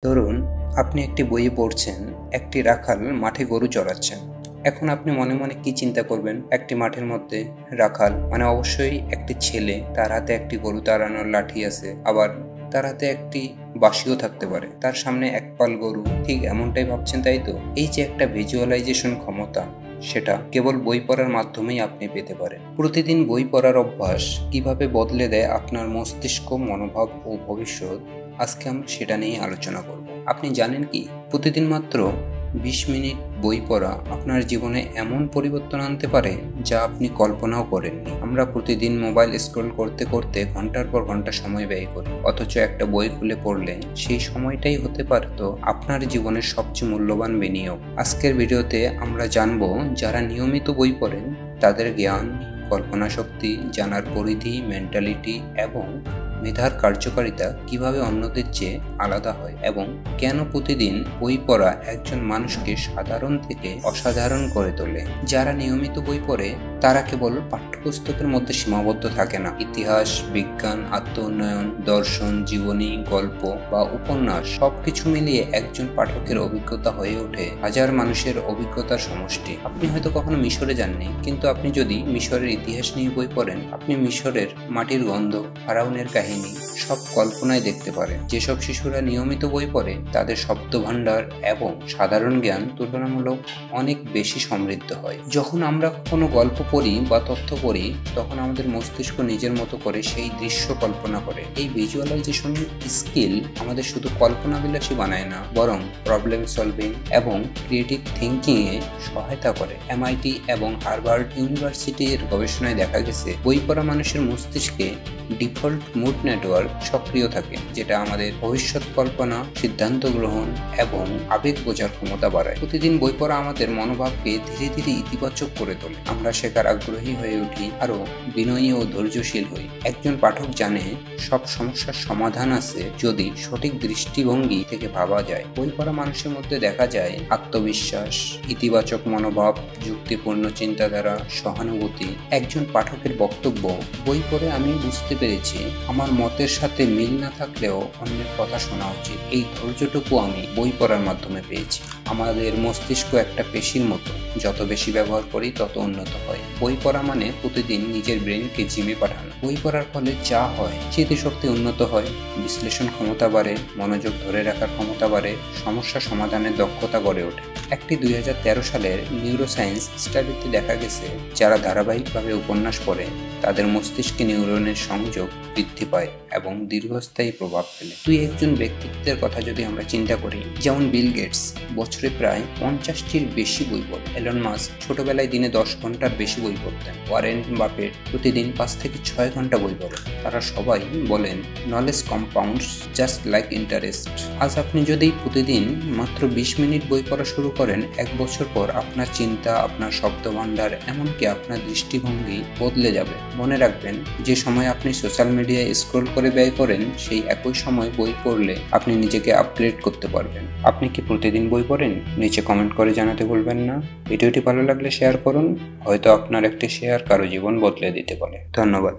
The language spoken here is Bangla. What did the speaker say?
ধরুন, আপনি একটি বইয়ে পড়ছেন, একটি রাখাল মাঠে গরু চড়াচ্ছেন। এখন আপনি মনে মনে কি চিন্তা করবেন? একটি মাঠের মধ্যে রাখাল মানে অবশ্যই একটি ছেলে, তার হাতে একটি গরু তাড়ানোর লাঠি আছে, আবার তার হাতে একটি বাঁশিও থাকতে পারে, তার সামনে এক পাল গরু। ঠিক এমনটাই ভাবছেন, তাই তো? এই যে একটা ভিজুয়ালাইজেশন ক্ষমতা, সেটা কেবল বই পড়ার মাধ্যমেই আপনি পেতে পারেন। প্রতিদিন বই পড়ার অভ্যাস কিভাবে বদলে দেয় আপনার মস্তিষ্ক, মনোভাব ও ভবিষ্যৎ, আজকে আমরা সেটা নিয়ে আলোচনা করব। আপনি জানেন কি, প্রতিদিন মাত্র 20 মিনিট বই পড়া আপনার জীবনে এমন পরিবর্তন আনতে পারে যা আপনি কল্পনাও করেননি। আমরা প্রতিদিন মোবাইল স্ক্রল করতে করতে ঘন্টার পর ঘন্টা সময় ব্যয় করি, অথচ একটা বই খুলে পড়লে সেই সময়টাই হতে পারত আপনার জীবনের সবচেয়ে মূল্যবান বিনিয়োগ। আজকের ভিডিওতে আমরা জানবো, যারা নিয়মিত বই পড়েন তাদের জ্ঞান, কল্পনা শক্তি, জানার পরিধি, মেন্টালিটি এবং মেধার কার্যকারিতা কিভাবে অন্যদের চেয়ে আলাদা হয়, এবং কেন প্রতিদিন বই পড়া একজন মানুষকে সাধারণ থেকে অসাধারণ করে তোলে। যারা নিয়মিত বই পড়ে তারা কেবল পাঠ্যপুস্তকের মধ্যে সীমাবদ্ধ থাকে না। ইতিহাস, বিজ্ঞান, আত্ম উন্নয়ন, দর্শন, জীবনী, গল্প বা উপন্যাস সবকিছু মিলিয়ে একজন পাঠকের অভিজ্ঞতা হয়ে ওঠে হাজার মানুষের অভিজ্ঞতার সমষ্টি। আপনি হয়তো কখনো মিশরে যাননি, কিন্তু আপনি যদি মিশরের ইতিহাস নিয়ে বই পড়েন, আপনি মিশরের মাটির গন্ধ, ফারাউনের কাহিনী সব কল্পনায় দেখতে পারেন। যেসব শিশুরা নিয়মিত বই পড়ে তাদের শব্দ ভাণ্ডার এবং সাধারণ জ্ঞান তুলনামূলক অনেক বেশি সমৃদ্ধ হয়। যখন আমরা কোনো গল্প পড়ি বা তথ্য পড়ি, তখন আমাদের মস্তিষ্ক নিজের মতো করে সেই দৃশ্য কল্পনা করে। এই ভিজুয়ালাইজেশন স্কিল আমাদের শুধু কল্পনা বিলাসী বানায় না, বরং প্রবলেম সলভিং এবং ক্রিয়েটিভ থিঙ্কিং এ সহায়তা করে। MIT এবং হার্ভার্ড ইউনিভার্সিটির গবেষণায় দেখা গেছে, বই পড়া মানুষের মস্তিষ্কে ডিফল্ট মুড নেটওয়ার্ক সক্রিয় থাকে, যেটা আমাদের ভবিষ্যৎ কল্পনা, সিদ্ধান্ত গ্রহণ এবং আবেগ বোঝার ক্ষমতা বাড়ায়। প্রতিদিন বই পড়া আমাদের মনোভাবকে ধীরে ধীরে ইতিবাচক করে তোলে। আমরা শেখার আগ্রহী হয়ে উঠি, আরো বিনয়ী ও ধৈর্যশীল হই। একজন পাঠক জানে সব সমস্যার সমাধান আছে যদি সঠিক দৃষ্টিভঙ্গি থেকে ভাবা যায়। বই পড়া মানুষের মধ্যে দেখা যায় আত্মবিশ্বাস, ইতিবাচক মনোভাব, যুক্তিপূর্ণ চিন্তাধারা, সহানুভূতি। একজন পাঠকের বক্তব্য, বই পড়ে আমি বুঝতে পেরেছি আমার মতের সাথে মিল না থাকলেও অন্যের কথা শোনা উচিত। এই ধৈর্যটুকু আমি বই পড়ার মাধ্যমে পেয়েছি। আমাদের মস্তিষ্ক একটা পেশির মতো, যত বেশি ব্যবহার করি তত উন্নত হয়। বই পড়া মানে প্রতিদিন নিজের ব্রেনকে জিমে পাঠানো। বই পড়ার ফলে যা হয়, স্মৃতিশক্তি উন্নত হয়, বিশ্লেষণ ক্ষমতা বাড়ে, মনোযোগ ধরে রাখার ক্ষমতা বাড়ে, সমস্যা সমাধানের দক্ষতা গড়ে ওঠে। একটি 2013 সালের নিউরোসায়েন্স স্টাডিতে দেখা গেছে, যারা ধারাবাহিকভাবে উপন্যাস পড়ে তাদের মস্তিষ্কে নিউরনের সংযোগ বৃদ্ধি পায় এবং দীর্ঘস্থায়ী প্রভাব ফেলে। একজন ব্যক্তিত্বের কথা যদি আমরা চিন্তা করি, যেমন বিল গেটস বছরে প্রায় 50টির বেশি বই পড়ে। এলন মাস্ক ছোটবেলায় দিনে 10 ঘন্টার বেশি বই পড়তেন। ওয়ারেন বাফেট প্রতিদিন 5 থেকে 6 ঘন্টা বই পড়েন। তারা সবাই বলেন, knowledge compounds just like interest. আজ আপনি যদি প্রতিদিন মাত্র 20 মিনিট বই পড়া শুরু করেন, 1 বছর পর আপনার চিন্তা, আপনার শব্দভাণ্ডার, এমনকি আপনার দৃষ্টিভঙ্গি বদলে যাবে। মনে রাখবেন, যে সময় আপনি সোশ্যাল মিডিয়ায় স্ক্রল করে ব্যয় করেন, সেই একই সময় বই পড়লে আপনি নিজেকে আপগ্রেড করতে পারবেন। আপনি কি প্রতিদিন বই পড়েন? নিচে কমেন্ট করে জানাতে ভুলবেন না। ভিডিওটি ভালো লাগলে শেয়ার করুন, হয়তো আপনার একটি শেয়ার কারো জীবন বদলে দিতে পারে। ধন্যবাদ।